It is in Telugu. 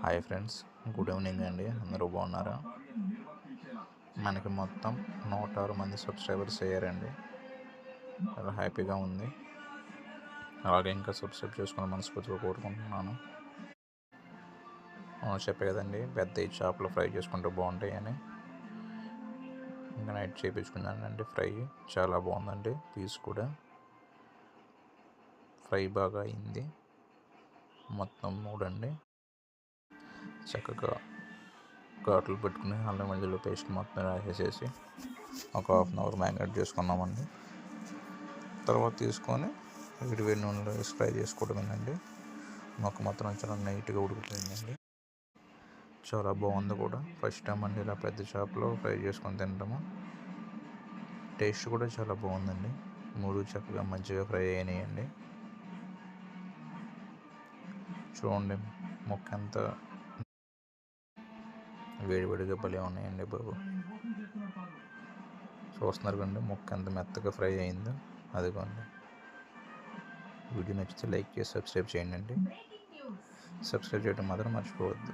హాయ్ ఫ్రెండ్స్, గుడ్ ఈవినింగ్ అండి. అందరూ బాగున్నారా? మనకి మొత్తం 106 మంది సబ్స్క్రైబర్స్ అయ్యారండి. చాలా హ్యాపీగా ఉంది. అలాగే ఇంకా సబ్స్క్రైబ్ చేసుకుని మనస్ఫూర్తిగా కోరుకుంటున్నాను. చెప్పే కదండి, పెద్ద చేపలు ఫ్రై చేసుకుంటే బాగుంటాయని. ఇంకా నైట్ చేయించుకున్నానండి ఫ్రై. చాలా బాగుందండి. పీస్ కూడా ఫ్రై బాగా అయింది. మొత్తం 3 అండి. చక్కగా ఘాట్లు పెట్టుకుని అల్లం వెల్లుల్లి పేస్ట్ మొత్తం వేసేసి ఒక హాఫ్ అన్ అవర్ మ్యారినేట్ చేసుకున్నామండి. తర్వాత తీసుకొని వేడి నూనెలో వేసి ఫ్రై చేసుకోవడమేనండి. మొక్క మాత్రం చాలా నీట్గా ఉడికిపోయిందండి. చాలా బాగుంది కూడా. ఫస్ట్ టైం అండి ఇలా పెద్ద చేపలు ఫ్రై చేసుకొని తినడము. టేస్ట్ కూడా చాలా బాగుందండి. 3 చక్కగా మంచిగా ఫ్రై అయినాయండి. చూడండి, మొక్క ఎంత వేడివేడిగా భలే ఉన్నాయండి బాబు. చూస్తున్నారు కండి ముక్క ఎంత మెత్తగా ఫ్రై అయిందో. అదిగోండి. వీడియో నచ్చితే లైక్ చేసి సబ్స్క్రైబ్ చేయండి. సబ్స్క్రైబ్ చేయడం మాత్రం మర్చిపోవద్దు.